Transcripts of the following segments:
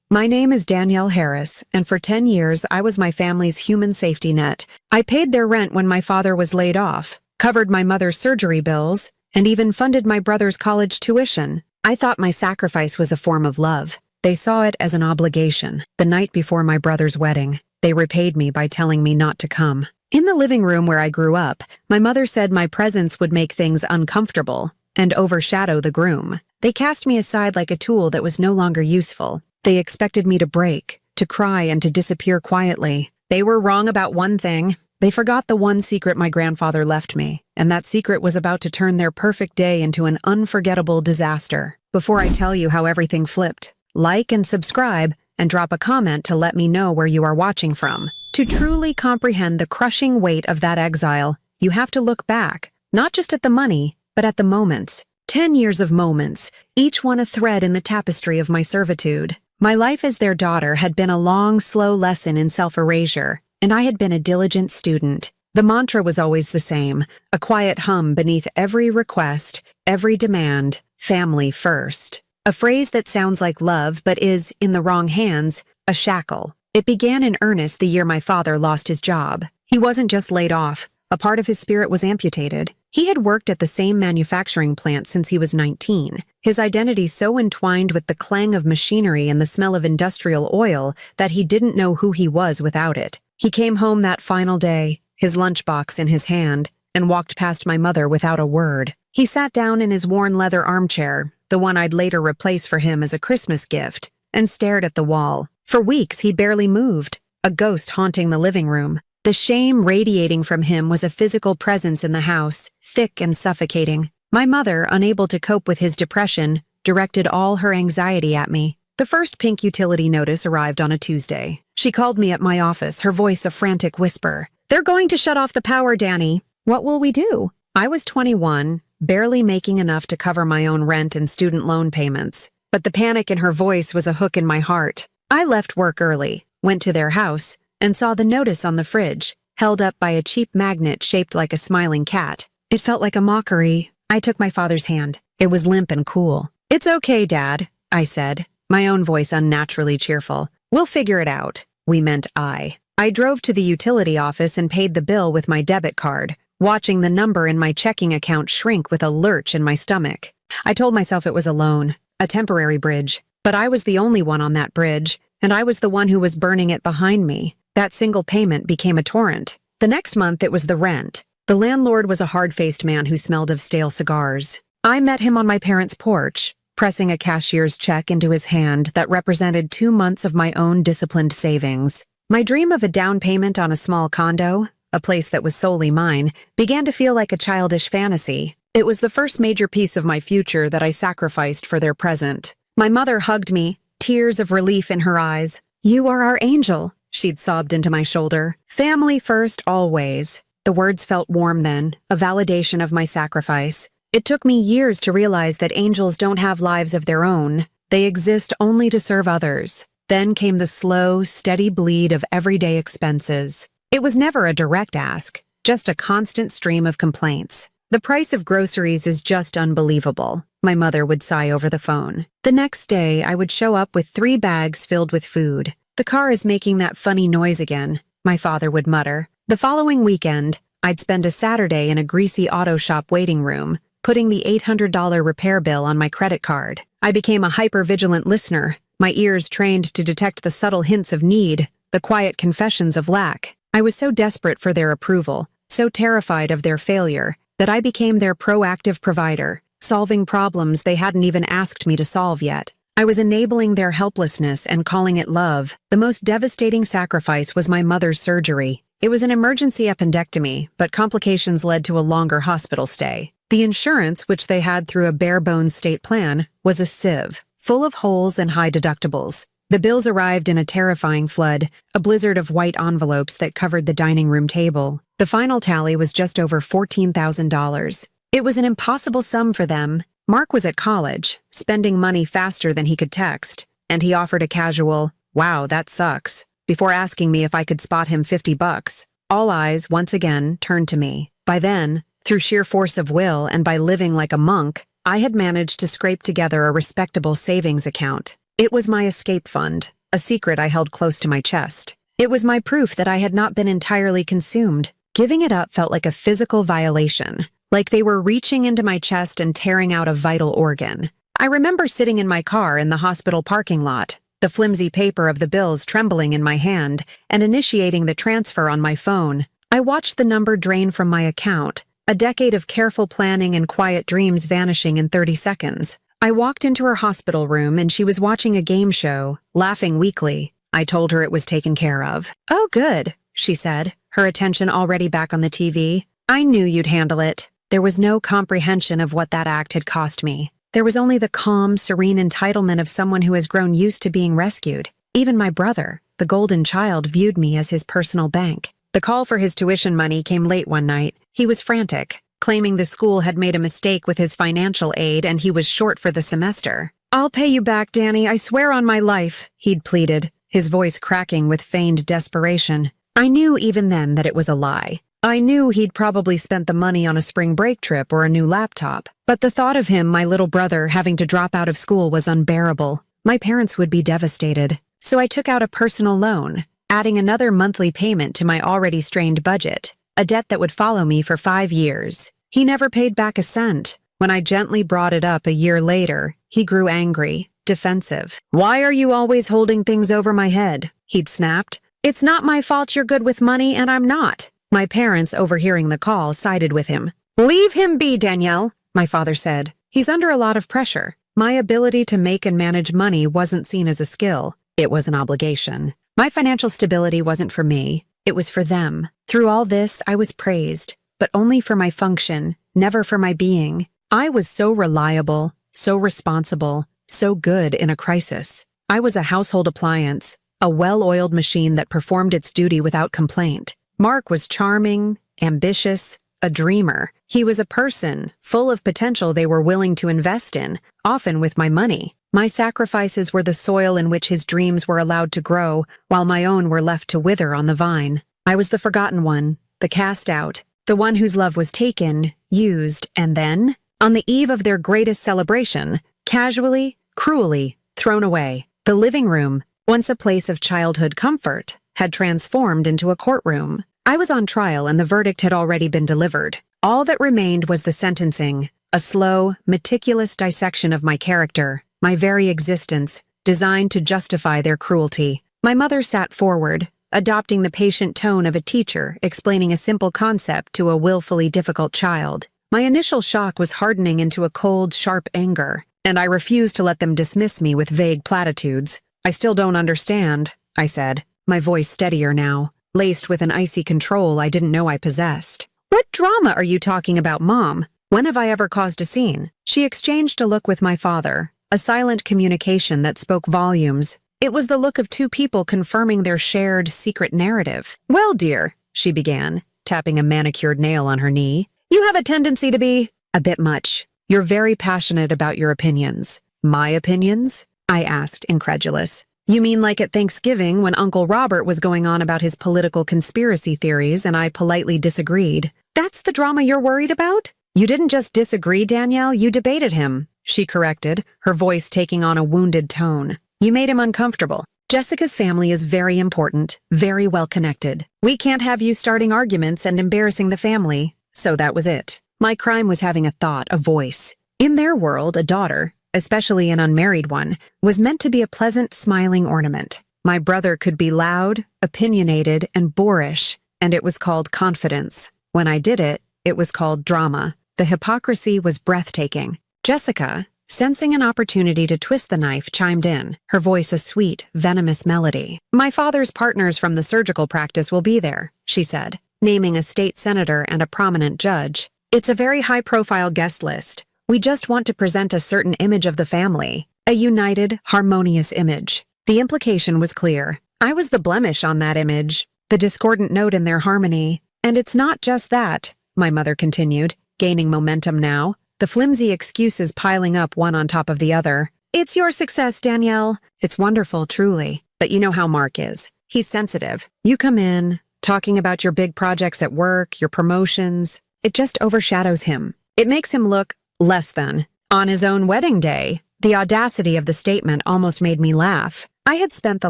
My name is Danielle Harris, and for 10 years I was my family's human safety net. I paid their rent when my father was laid off, covered my mother's surgery bills, and even funded my brother's college tuition. I thought my sacrifice was a form of love. They saw it as an obligation. The night before my brother's wedding, they repaid me by telling me not to come. In the living room where I grew up, my mother said my presence would make things uncomfortable and overshadow the groom. They cast me aside like a tool that was no longer useful. They expected me to break, to cry, and to disappear quietly. They were wrong about one thing. They forgot the one secret my grandfather left me, and that secret was about to turn their perfect day into an unforgettable disaster. Before I tell you how everything flipped, like and subscribe, and drop a comment to let me know where you are watching from. To truly comprehend the crushing weight of that exile, you have to look back, not just at the money, but at the moments. 10 years of moments, each one a thread in the tapestry of my servitude. My life as their daughter had been a long, slow lesson in self-erasure, and I had been a diligent student. The mantra was always the same, a quiet hum beneath every request, every demand: family first. A phrase that sounds like love but is, in the wrong hands, a shackle. It began in earnest the year my father lost his job. He wasn't just laid off. A part of his spirit was amputated. He had worked at the same manufacturing plant since he was 19, his identity so entwined with the clang of machinery and the smell of industrial oil that he didn't know who he was without it. He came home that final day, his lunchbox in his hand, and walked past my mother without a word. He sat down in his worn leather armchair, the one I'd later replace for him as a Christmas gift, and stared at the wall. For weeks, he barely moved, a ghost haunting the living room. The shame radiating from him was a physical presence in the house, thick and suffocating. My mother, unable to cope with his depression, directed all her anxiety at me. The first pink utility notice arrived on a Tuesday. She called me at my office, her voice a frantic whisper. "They're going to shut off the power, Danny. What will we do?" I was 21, barely making enough to cover my own rent and student loan payments. But the panic in her voice was a hook in my heart. I left work early, went to their house, and saw the notice on the fridge, held up by a cheap magnet shaped like a smiling cat. It felt like a mockery. I took my father's hand. It was limp and cool. "It's okay, Dad," I said, my own voice unnaturally cheerful. "We'll figure it out." We meant I. I drove to the utility office and paid the bill with my debit card, watching the number in my checking account shrink with a lurch in my stomach. I told myself it was a loan, a temporary bridge. But I was the only one on that bridge, and I was the one who was burning it behind me. That single payment became a torrent. The next month it was the rent. The landlord was a hard-faced man who smelled of stale cigars. I met him on my parents' porch, pressing a cashier's check into his hand that represented 2 months of my own disciplined savings. My dream of a down payment on a small condo, a place that was solely mine, began to feel like a childish fantasy. It was the first major piece of my future that I sacrificed for their present. My mother hugged me, tears of relief in her eyes. "You are our angel," she'd sobbed into my shoulder. "Family first, always." The words felt warm then, a validation of my sacrifice. It took me years to realize that angels don't have lives of their own. They exist only to serve others. Then came the slow, steady bleed of everyday expenses. It was never a direct ask, just a constant stream of complaints. "The price of groceries is just unbelievable," my mother would sigh over the phone. The next day, I would show up with 3 bags filled with food. "The car is making that funny noise again," my father would mutter. The following weekend, I'd spend a Saturday in a greasy auto shop waiting room, putting the $800 repair bill on my credit card. I became a hyper-vigilant listener, my ears trained to detect the subtle hints of need, the quiet confessions of lack. I was so desperate for their approval, so terrified of their failure, that I became their proactive provider, solving problems they hadn't even asked me to solve yet. I was enabling their helplessness and calling it love. The most devastating sacrifice was my mother's surgery. It was an emergency appendectomy, but complications led to a longer hospital stay. The insurance, which they had through a bare-bones state plan, was a sieve, full of holes and high deductibles. The bills arrived in a terrifying flood, a blizzard of white envelopes that covered the dining room table. The final tally was just over $14,000. It was an impossible sum for them. Mark was at college, spending money faster than he could text, and he offered a casual, "Wow, that sucks," before asking me if I could spot him $50. All eyes, once again, turned to me. By then, through sheer force of will and by living like a monk, I had managed to scrape together a respectable savings account. It was my escape fund, a secret I held close to my chest. It was my proof that I had not been entirely consumed. Giving it up felt like a physical violation, like they were reaching into my chest and tearing out a vital organ. I remember sitting in my car in the hospital parking lot, the flimsy paper of the bills trembling in my hand, and initiating the transfer on my phone. I watched the number drain from my account, a decade of careful planning and quiet dreams vanishing in 30 seconds. I walked into her hospital room and she was watching a game show, laughing weakly. I told her it was taken care of. "Oh, good," she said, her attention already back on the TV. "I knew you'd handle it." There was no comprehension of what that act had cost me. There was only the calm, serene entitlement of someone who has grown used to being rescued. Even my brother, the golden child, viewed me as his personal bank. The call for his tuition money came late one night. He was frantic, claiming the school had made a mistake with his financial aid and he was short for the semester. "I'll pay you back, Danny, I swear on my life," he'd pleaded, his voice cracking with feigned desperation. I knew even then that it was a lie. I knew he'd probably spent the money on a spring break trip or a new laptop. But the thought of him, my little brother, having to drop out of school was unbearable. My parents would be devastated. So I took out a personal loan, adding another monthly payment to my already strained budget, a debt that would follow me for 5 years. He never paid back a cent. When I gently brought it up a year later, he grew angry, defensive. "Why are you always holding things over my head?" he'd snapped. "It's not my fault you're good with money and I'm not." My parents, overhearing the call, sided with him. "Leave him be, Danielle," my father said. "He's under a lot of pressure." My ability to make and manage money wasn't seen as a skill. It was an obligation. My financial stability wasn't for me. It was for them. Through all this, I was praised, but only for my function, never for my being. I was so reliable, so responsible, so good in a crisis. I was a household appliance, a well-oiled machine that performed its duty without complaint. Mark was charming, ambitious, a dreamer. He was a person, full of potential they were willing to invest in, often with my money. My sacrifices were the soil in which his dreams were allowed to grow, while my own were left to wither on the vine. I was the forgotten one, the cast out, the one whose love was taken, used, and then, on the eve of their greatest celebration, casually, cruelly, thrown away. The living room, once a place of childhood comfort, had transformed into a courtroom. I was on trial and the verdict had already been delivered. All that remained was the sentencing, a slow, meticulous dissection of my character, my very existence, designed to justify their cruelty. My mother sat forward, adopting the patient tone of a teacher explaining a simple concept to a willfully difficult child. My initial shock was hardening into a cold, sharp anger, and I refused to let them dismiss me with vague platitudes. "I still don't understand," I said, my voice steadier now, laced with an icy control I didn't know I possessed. "What drama are you talking about, Mom? When have I ever caused a scene?" She exchanged a look with my father, a silent communication that spoke volumes. It was the look of two people confirming their shared, secret narrative. "Well, dear," she began, tapping a manicured nail on her knee, "you have a tendency to be a bit much. You're very passionate about your opinions." "My opinions?" I asked, incredulous. "You mean like at Thanksgiving when Uncle Robert was going on about his political conspiracy theories and I politely disagreed? That's the drama you're worried about?" "You didn't just disagree, Danielle, you debated him," she corrected, her voice taking on a wounded tone. "You made him uncomfortable. Jessica's family is very important, very well connected. We can't have you starting arguments and embarrassing the family." So that was it. My crime was having a thought, a voice. In their world, a daughter, especially an unmarried one, was meant to be a pleasant, smiling ornament. My brother could be loud, opinionated, and boorish, and it was called confidence. When I did it, it was called drama. The hypocrisy was breathtaking. Jessica, sensing an opportunity to twist the knife, chimed in, her voice a sweet, venomous melody. "My father's partners from the surgical practice will be there," she said, naming a state senator and a prominent judge. "It's a very high-profile guest list. We just want to present a certain image of the family, a united, harmonious image." The implication was clear. I was the blemish on that image, the discordant note in their harmony. "And it's not just that," my mother continued, gaining momentum now, the flimsy excuses piling up one on top of the other. "It's your success, Danielle. It's wonderful, truly. But you know how Mark is. He's sensitive. You come in, talking about your big projects at work, your promotions. It just overshadows him. It makes him look less than. On his own wedding day, The audacity of the statement almost made me laugh. I had spent the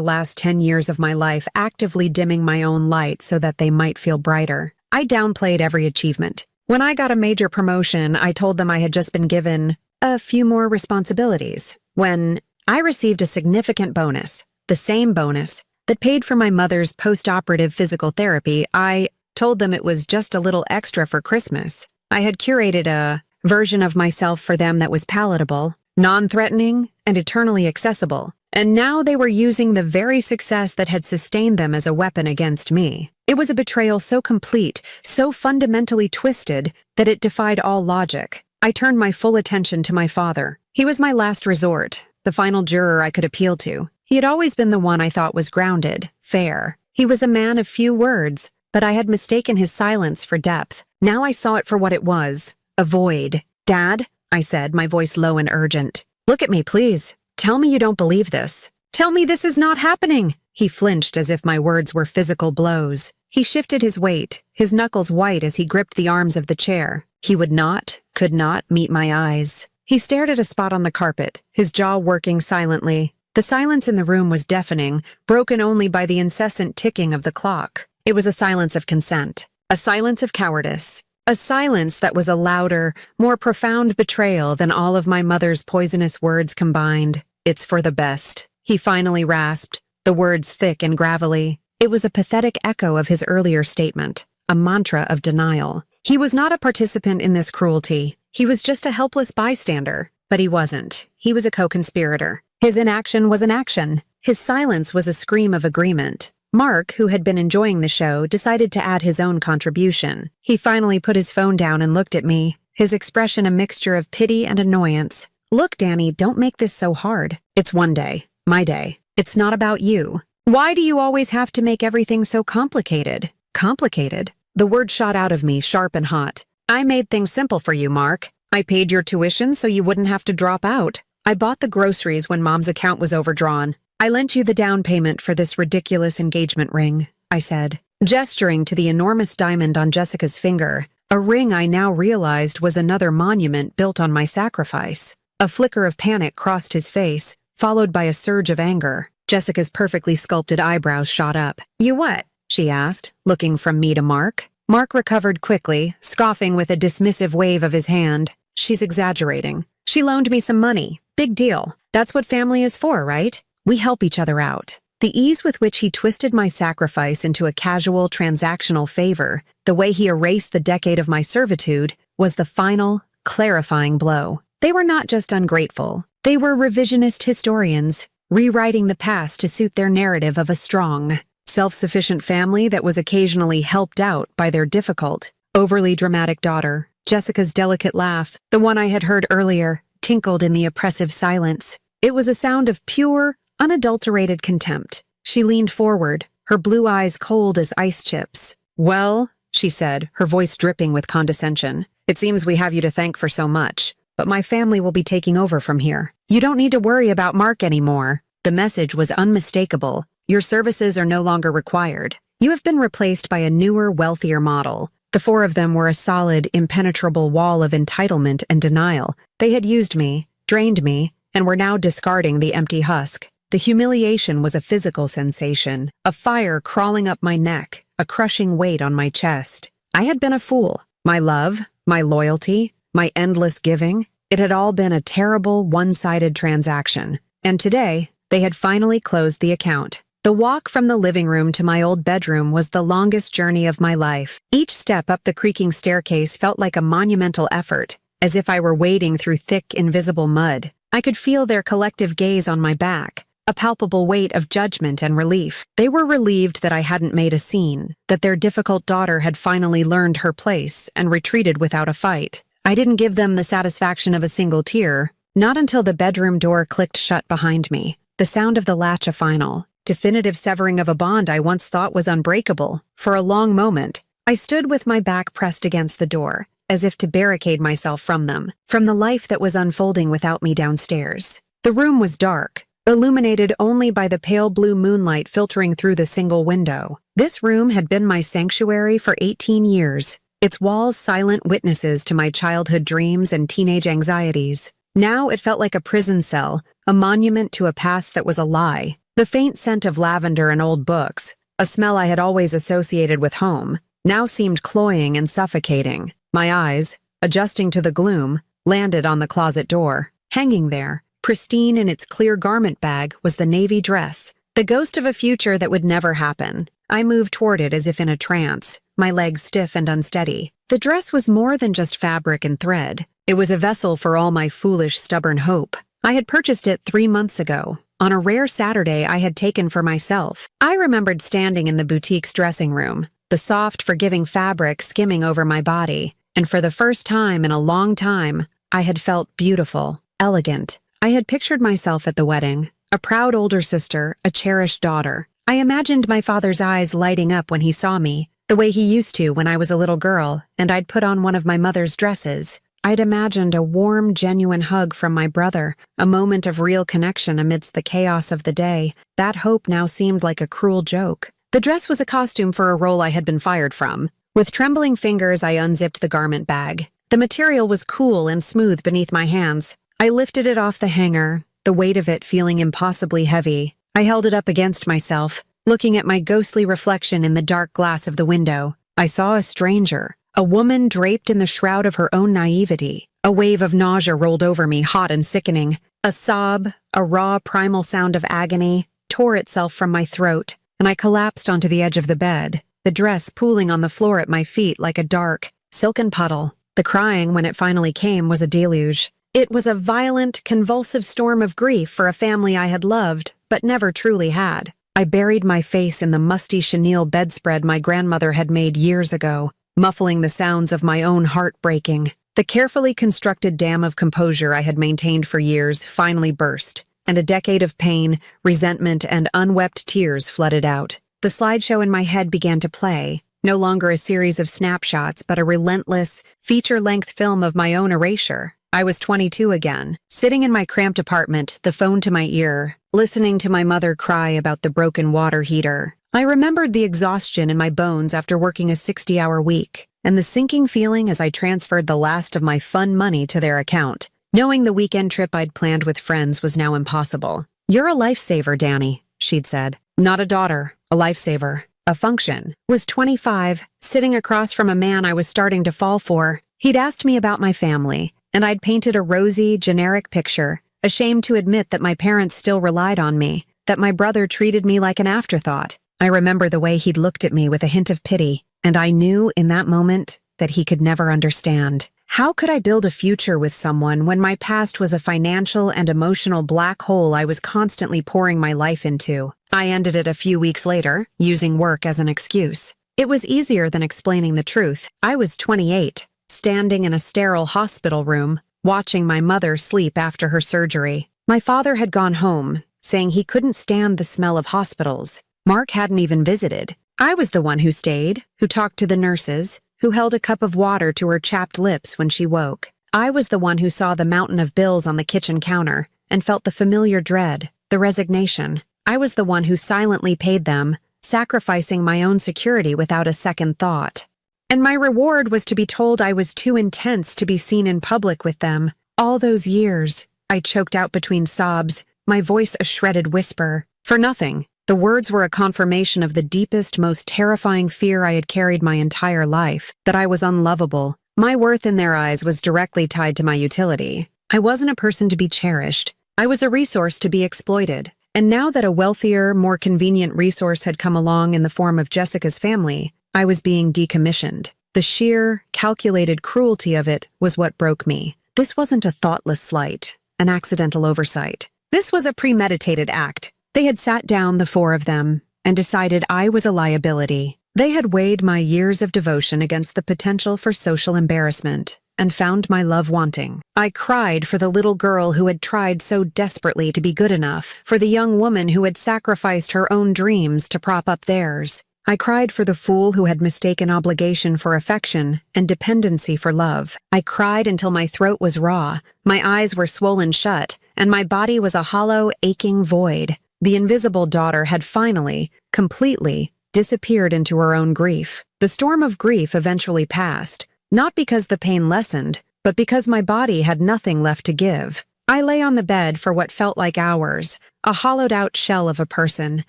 last 10 years of my life actively dimming my own light so that they might feel brighter. I downplayed every achievement. When I got a major promotion, I told them I had just been given a few more responsibilities. When I received a significant bonus, the same bonus that paid for my mother's post-operative physical therapy, I told them it was just a little extra for Christmas. I had curated a version of myself for them that was palatable, non-threatening, and eternally accessible. And now they were using the very success that had sustained them as a weapon against me. It was a betrayal so complete, so fundamentally twisted, that it defied all logic. I turned my full attention to my father. He was my last resort, the final juror I could appeal to. He had always been the one I thought was grounded, fair. He was a man of few words, but I had mistaken his silence for depth. Now I saw it for what it was, a void. "Dad," I said, my voice low and urgent. "Look at me, please. Tell me you don't believe this. Tell me this is not happening." He flinched as if my words were physical blows. He shifted his weight, his knuckles white as he gripped the arms of the chair. He would not, could not meet my eyes. He stared at a spot on the carpet, his jaw working silently. The silence in the room was deafening, broken only by the incessant ticking of the clock. It was a silence of consent, a silence of cowardice, a silence that was a louder, more profound betrayal than all of my mother's poisonous words combined. "It's for the best," he finally rasped, the words thick and gravelly. It was a pathetic echo of his earlier statement, a mantra of denial. He was not a participant in this cruelty. He was just a helpless bystander. But he wasn't. He was a co-conspirator. His inaction was an action. His silence was a scream of agreement. Mark, who had been enjoying the show, decided to add his own contribution. He finally put his phone down and looked at me, his expression a mixture of pity and annoyance. "Look, Danny, don't make this so hard. It's one day, my day. It's not about you. Why do you always have to make everything so complicated?" Complicated? The word shot out of me, sharp and hot. "I made things simple for you, Mark. I paid your tuition so you wouldn't have to drop out. I bought the groceries when Mom's account was overdrawn. I lent you the down payment for this ridiculous engagement ring," I said, gesturing to the enormous diamond on Jessica's finger, a ring I now realized was another monument built on my sacrifice. A flicker of panic crossed his face, followed by a surge of anger. Jessica's perfectly sculpted eyebrows shot up. "You what?" she asked, looking from me to Mark. Mark recovered quickly, scoffing with a dismissive wave of his hand. "She's exaggerating. She loaned me some money. Big deal. That's what family is for, right? We help each other out." The ease with which he twisted my sacrifice into a casual, transactional favor, the way he erased the decade of my servitude, was the final, clarifying blow. They were not just ungrateful. They were revisionist historians, rewriting the past to suit their narrative of a strong, self-sufficient family that was occasionally helped out by their difficult, overly dramatic daughter. Jessica's delicate laugh, the one I had heard earlier, tinkled in the oppressive silence. It was a sound of pure, unadulterated contempt. She leaned forward, her blue eyes cold as ice chips. "Well," she said, her voice dripping with condescension, "it seems we have you to thank for so much, but my family will be taking over from here. You don't need to worry about Mark anymore." The message was unmistakable. Your services are no longer required. You have been replaced by a newer, wealthier model. The four of them were a solid, impenetrable wall of entitlement and denial. They had used me, drained me, and were now discarding the empty husk. The humiliation was a physical sensation, a fire crawling up my neck, a crushing weight on my chest. I had been a fool. My love, my loyalty, my endless giving, it had all been a terrible, one-sided transaction. And today, they had finally closed the account. The walk from the living room to my old bedroom was the longest journey of my life. Each step up the creaking staircase felt like a monumental effort, as if I were wading through thick, invisible mud. I could feel their collective gaze on my back, a palpable weight of judgment and relief. They were relieved that I hadn't made a scene, that their difficult daughter had finally learned her place and retreated without a fight. I didn't give them the satisfaction of a single tear, not until the bedroom door clicked shut behind me. The sound of the latch a final, definitive severing of a bond I once thought was unbreakable. For a long moment, I stood with my back pressed against the door, as if to barricade myself from them, from the life that was unfolding without me downstairs. The room was dark, illuminated only by the pale blue moonlight filtering through the single window. This room had been my sanctuary for 18 years, its walls silent witnesses to my childhood dreams and teenage anxieties. Now it felt like a prison cell, a monument to a past that was a lie. The faint scent of lavender and old books, a smell I had always associated with home, now seemed cloying and suffocating. My eyes, adjusting to the gloom, landed on the closet door. Hanging there, pristine in its clear garment bag, was the navy dress, the ghost of a future that would never happen. I moved toward it as if in a trance, my legs stiff and unsteady. The dress was more than just fabric and thread. It was a vessel for all my foolish, stubborn hope. I had purchased it 3 months ago, on a rare Saturday I had taken for myself. I remembered standing in the boutique's dressing room, the soft, forgiving fabric skimming over my body, and for the first time in a long time, I had felt beautiful, elegant. I had pictured myself at the wedding, a proud older sister, a cherished daughter. I imagined my father's eyes lighting up when he saw me, the way he used to when I was a little girl, and I'd put on one of my mother's dresses. I'd imagined a warm, genuine hug from my brother, a moment of real connection amidst the chaos of the day. That hope now seemed like a cruel joke. The dress was a costume for a role I had been fired from. With trembling fingers, I unzipped the garment bag. The material was cool and smooth beneath my hands. I lifted it off the hanger, the weight of it feeling impossibly heavy. I held it up against myself, looking at my ghostly reflection in the dark glass of the window. I saw a stranger. A woman draped in the shroud of her own naivety. A wave of nausea rolled over me, hot and sickening. A sob, a raw, primal sound of agony, tore itself from my throat, and I collapsed onto the edge of the bed, the dress pooling on the floor at my feet like a dark, silken puddle. The crying, when it finally came, was a deluge. It was a violent, convulsive storm of grief for a family I had loved, but never truly had. I buried my face in the musty chenille bedspread my grandmother had made years ago, muffling the sounds of my own heart breaking. The carefully constructed dam of composure I had maintained for years finally burst, and a decade of pain, resentment, and unwept tears flooded out. The slideshow in my head began to play, no longer a series of snapshots, but a relentless, feature-length film of my own erasure. I was 22 again, sitting in my cramped apartment, the phone to my ear, listening to my mother cry about the broken water heater. I remembered the exhaustion in my bones after working a 60-hour week, and the sinking feeling as I transferred the last of my fun money to their account. Knowing the weekend trip I'd planned with friends was now impossible. "You're a lifesaver, Danny," she'd said. Not a daughter, a lifesaver. A function. Was 25, sitting across from a man I was starting to fall for. He'd asked me about my family, and I'd painted a rosy, generic picture, ashamed to admit that my parents still relied on me, that my brother treated me like an afterthought. I remember the way he'd looked at me with a hint of pity, and I knew in that moment that he could never understand. How could I build a future with someone when my past was a financial and emotional black hole I was constantly pouring my life into? I ended it a few weeks later, using work as an excuse. It was easier than explaining the truth. I was 28, standing in a sterile hospital room, watching my mother sleep after her surgery. My father had gone home, saying he couldn't stand the smell of hospitals. Mark hadn't even visited. I was the one who stayed, who talked to the nurses, who held a cup of water to her chapped lips when she woke. I was the one who saw the mountain of bills on the kitchen counter and felt the familiar dread, the resignation. I was the one who silently paid them, sacrificing my own security without a second thought. And my reward was to be told I was too intense to be seen in public with them. All those years, I choked out between sobs, my voice a shredded whisper. For nothing. The words were a confirmation of the deepest, most terrifying fear I had carried my entire life, that I was unlovable. My worth in their eyes was directly tied to my utility. I wasn't a person to be cherished. I was a resource to be exploited. And now that a wealthier, more convenient resource had come along in the form of Jessica's family, I was being decommissioned. The sheer, calculated cruelty of it was what broke me. This wasn't a thoughtless slight, an accidental oversight. This was a premeditated act. They had sat down, the four of them, and decided I was a liability. They had weighed my years of devotion against the potential for social embarrassment, and found my love wanting. I cried for the little girl who had tried so desperately to be good enough, for the young woman who had sacrificed her own dreams to prop up theirs. I cried for the fool who had mistaken obligation for affection and dependency for love. I cried until my throat was raw, my eyes were swollen shut, and my body was a hollow, aching void. The invisible daughter had finally, completely, disappeared into her own grief. The storm of grief eventually passed, not because the pain lessened, but because my body had nothing left to give. I lay on the bed for what felt like hours, a hollowed-out shell of a person,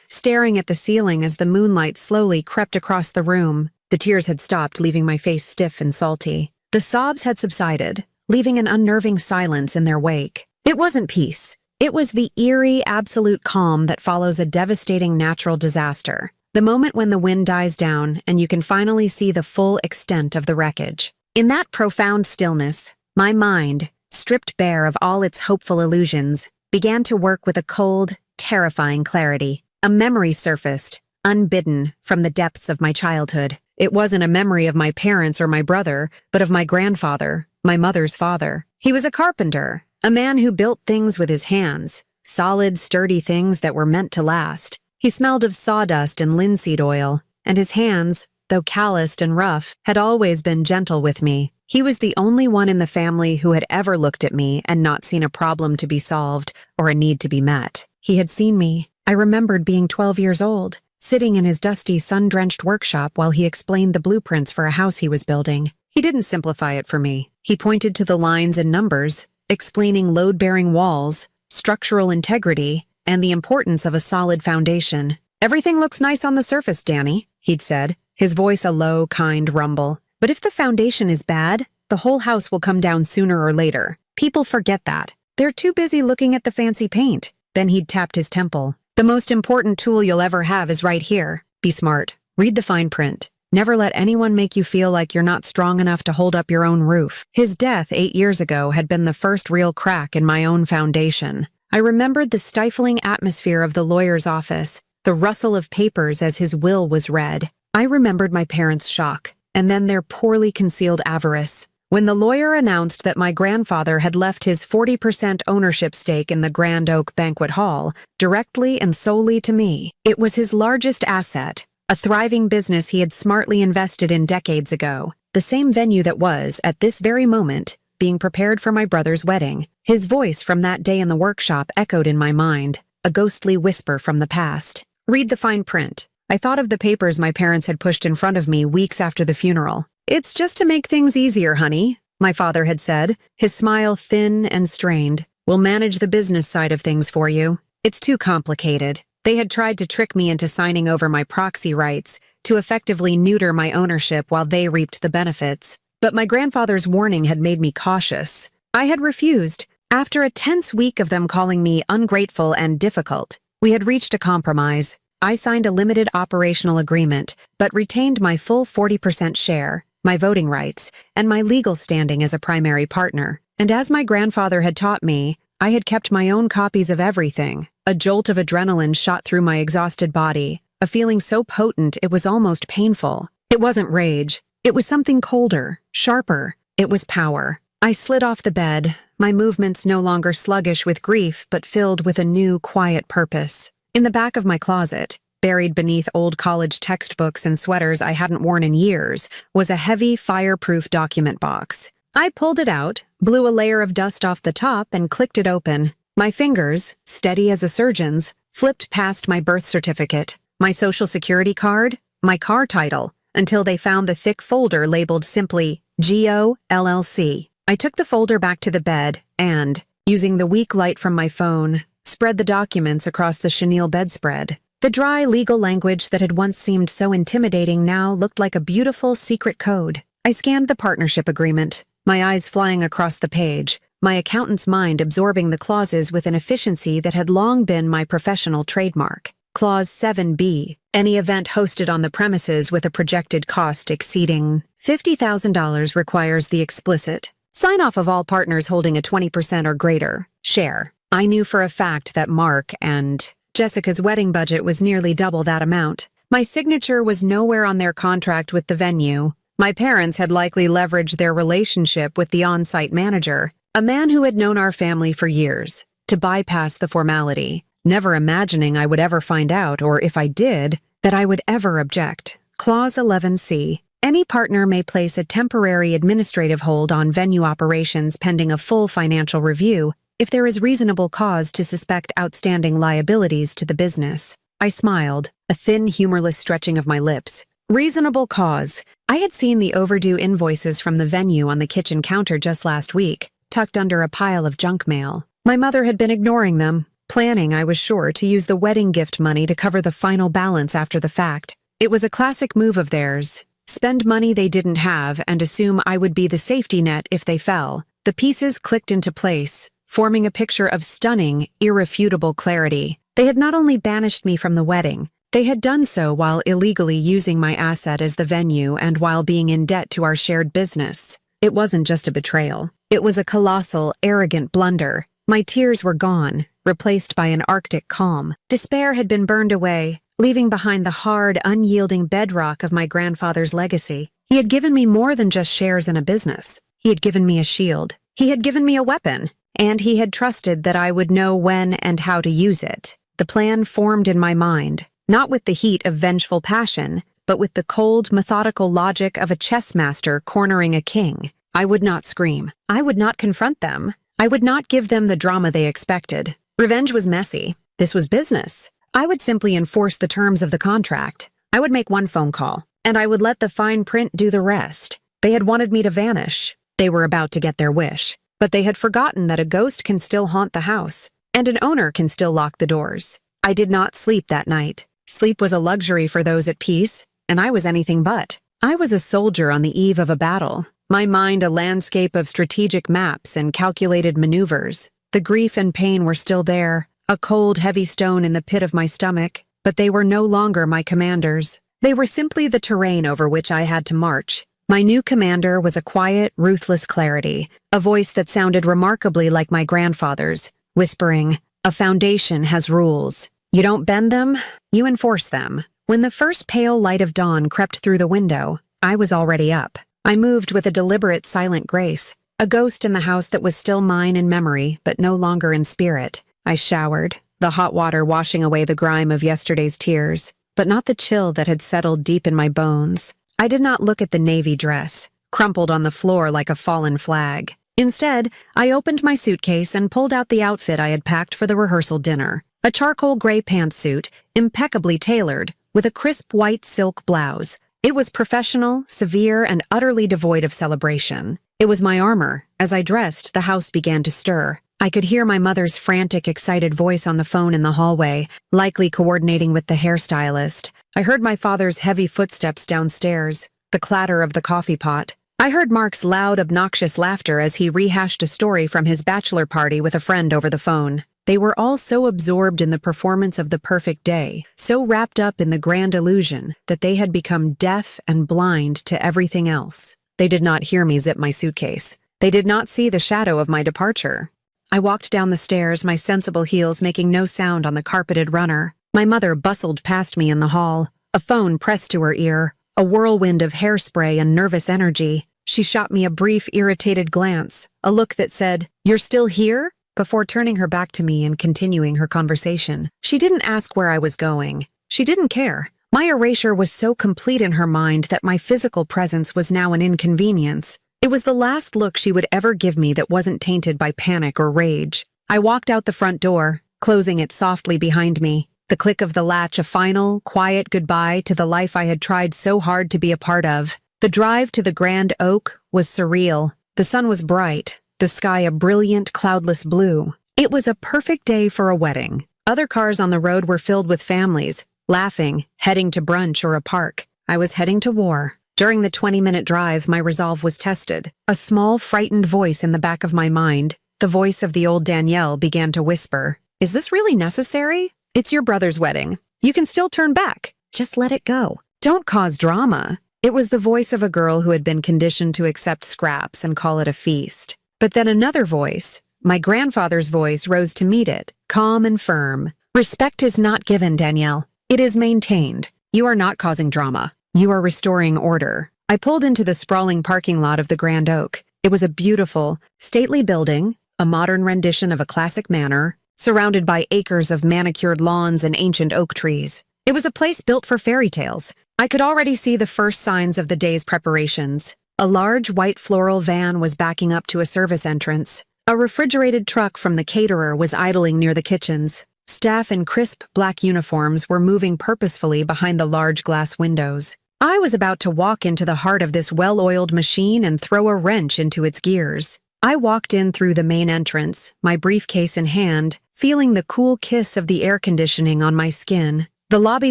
staring at the ceiling as the moonlight slowly crept across the room. The tears had stopped, leaving my face stiff and salty. The sobs had subsided, leaving an unnerving silence in their wake. It wasn't peace. It was the eerie, absolute calm that follows a devastating natural disaster. The moment when the wind dies down and you can finally see the full extent of the wreckage. In that profound stillness, my mind, stripped bare of all its hopeful illusions, began to work with a cold, terrifying clarity. A memory surfaced, unbidden, from the depths of my childhood. It wasn't a memory of my parents or my brother, but of my grandfather, my mother's father. He was a carpenter, a man who built things with his hands, solid, sturdy things that were meant to last. He smelled of sawdust and linseed oil, and his hands, though calloused and rough, had always been gentle with me. He was the only one in the family who had ever looked at me and not seen a problem to be solved or a need to be met. He had seen me. I remembered being 12 years old, sitting in his dusty, sun-drenched workshop while he explained the blueprints for a house he was building. He didn't simplify it for me. He pointed to the lines and numbers, explaining load-bearing walls, structural integrity, and the importance of a solid foundation. "Everything looks nice on the surface, Danny," he'd said, his voice a low, kind rumble. "But if the foundation is bad, the whole house will come down sooner or later. People forget that. They're too busy looking at the fancy paint." Then he'd tapped his temple. "The most important tool you'll ever have is right here. Be smart. Read the fine print. Never let anyone make you feel like you're not strong enough to hold up your own roof." His death 8 years ago had been the first real crack in my own foundation. I remembered the stifling atmosphere of the lawyer's office, the rustle of papers as his will was read. I remembered my parents' shock, and then their poorly concealed avarice. When the lawyer announced that my grandfather had left his 40% ownership stake in the Grand Oak Banquet Hall directly and solely to me, it was his largest asset, a thriving business he had smartly invested in decades ago, the same venue that was, at this very moment, being prepared for my brother's wedding. His voice from that day in the workshop echoed in my mind, a ghostly whisper from the past. "Read the fine print." I thought of the papers my parents had pushed in front of me weeks after the funeral. "It's just to make things easier, honey," my father had said, his smile thin and strained. "We'll manage the business side of things for you. It's too complicated." They had tried to trick me into signing over my proxy rights to effectively neuter my ownership while they reaped the benefits. But my grandfather's warning had made me cautious. I had refused. After a tense week of them calling me ungrateful and difficult, we had reached a compromise. I signed a limited operational agreement, but retained my full 40% share, my voting rights, and my legal standing as a primary partner. And as my grandfather had taught me, I had kept my own copies of everything. A jolt of adrenaline shot through my exhausted body, a feeling so potent it was almost painful. It wasn't rage. It was something colder, sharper. It was power. I slid off the bed, my movements no longer sluggish with grief, but filled with a new, quiet purpose. In the back of my closet, buried beneath old college textbooks and sweaters I hadn't worn in years, was a heavy, fireproof document box. I pulled it out, blew a layer of dust off the top, and clicked it open. My fingers, steady as a surgeon's, flipped past my birth certificate, my social security card, my car title, until they found the thick folder labeled simply GO LLC. I took the folder back to the bed and, using the weak light from my phone, spread the documents across the chenille bedspread. The dry legal language that had once seemed so intimidating now looked like a beautiful secret code. I scanned the partnership agreement, my eyes flying across the page, my accountant's mind absorbing the clauses with an efficiency that had long been my professional trademark. Clause 7B, any event hosted on the premises with a projected cost exceeding $50,000 requires the explicit sign-off of all partners holding a 20% or greater share. I knew for a fact that Mark and Jessica's wedding budget was nearly double that amount. My signature was nowhere on their contract with the venue. My parents had likely leveraged their relationship with the on-site manager, a man who had known our family for years, to bypass the formality, never imagining I would ever find out, or if I did, that I would ever object. Clause 11C. Any partner may place a temporary administrative hold on venue operations pending a full financial review if there is reasonable cause to suspect outstanding liabilities to the business. I smiled, a thin, humorless stretching of my lips. Reasonable cause. I had seen the overdue invoices from the venue on the kitchen counter just last week, tucked under a pile of junk mail. My mother had been ignoring them, planning, I was sure, to use the wedding gift money to cover the final balance after the fact. It was a classic move of theirs. Spend money they didn't have and assume I would be the safety net if they fell. The pieces clicked into place, forming a picture of stunning, irrefutable clarity. They had not only banished me from the wedding, they had done so while illegally using my asset as the venue and while being in debt to our shared business. It wasn't just a betrayal. It was a colossal, arrogant blunder. My tears were gone, replaced by an arctic calm. Despair had been burned away, leaving behind the hard, unyielding bedrock of my grandfather's legacy. He had given me more than just shares in a business. He had given me a shield. He had given me a weapon. And he had trusted that I would know when and how to use it. The plan formed in my mind, not with the heat of vengeful passion, but with the cold, methodical logic of a chess master cornering a king. I would not scream. I would not confront them. I would not give them the drama they expected. Revenge was messy. This was business. I would simply enforce the terms of the contract. I would make one phone call, and I would let the fine print do the rest. They had wanted me to vanish. They were about to get their wish. But they had forgotten that a ghost can still haunt the house, and an owner can still lock the doors. I did not sleep that night. Sleep was a luxury for those at peace, and I was anything but. I was a soldier on the eve of a battle, my mind a landscape of strategic maps and calculated maneuvers. The grief and pain were still there, a cold, heavy stone in the pit of my stomach, but they were no longer my commanders. They were simply the terrain over which I had to march. My new commander was a quiet, ruthless clarity, a voice that sounded remarkably like my grandfather's, whispering, "A foundation has rules. You don't bend them, you enforce them." When the first pale light of dawn crept through the window, I was already up. I moved with a deliberate, silent grace, a ghost in the house that was still mine in memory, but no longer in spirit. I showered, the hot water washing away the grime of yesterday's tears, but not the chill that had settled deep in my bones. I did not look at the navy dress, crumpled on the floor like a fallen flag. Instead, I opened my suitcase and pulled out the outfit I had packed for the rehearsal dinner. A charcoal gray pantsuit, impeccably tailored, with a crisp white silk blouse. It was professional, severe, and utterly devoid of celebration. It was my armor. As I dressed, the house began to stir. I could hear my mother's frantic, excited voice on the phone in the hallway, likely coordinating with the hairstylist. I heard my father's heavy footsteps downstairs, the clatter of the coffee pot. I heard Mark's loud, obnoxious laughter as he rehashed a story from his bachelor party with a friend over the phone. They were all so absorbed in the performance of the perfect day, so wrapped up in the grand illusion, that they had become deaf and blind to everything else. They did not hear me zip my suitcase. They did not see the shadow of my departure. I walked down the stairs, my sensible heels making no sound on the carpeted runner. My mother bustled past me in the hall, a phone pressed to her ear, a whirlwind of hairspray and nervous energy. She shot me a brief, irritated glance, a look that said, "You're still here?" before turning her back to me and continuing her conversation. She didn't ask where I was going. She didn't care. My erasure was so complete in her mind that my physical presence was now an inconvenience. It was the last look she would ever give me that wasn't tainted by panic or rage. I walked out the front door, closing it softly behind me, the click of the latch a final, quiet goodbye to the life I had tried so hard to be a part of. The drive to the Grand Oak was surreal. The sun was bright, the sky a brilliant, cloudless blue. It was a perfect day for a wedding. Other cars on the road were filled with families, laughing, heading to brunch or a park. I was heading to war. During the 20-minute drive, my resolve was tested. A small, frightened voice in the back of my mind, the voice of the old Danielle, began to whisper, "Is this really necessary? It's your brother's wedding. You can still turn back. Just let it go. Don't cause drama." It was the voice of a girl who had been conditioned to accept scraps and call it a feast. But then another voice, my grandfather's voice, rose to meet it, calm and firm. "Respect is not given, Danielle. It is maintained. You are not causing drama. You are restoring order." I pulled into the sprawling parking lot of the Grand Oak. It was a beautiful, stately building, a modern rendition of a classic manor, surrounded by acres of manicured lawns and ancient oak trees. It was a place built for fairy tales. I could already see the first signs of the day's preparations. A large white floral van was backing up to a service entrance. A refrigerated truck from the caterer was idling near the kitchens. Staff in crisp black uniforms were moving purposefully behind the large glass windows. I was about to walk into the heart of this well-oiled machine and throw a wrench into its gears. I walked in through the main entrance, my briefcase in hand, feeling the cool kiss of the air conditioning on my skin. The lobby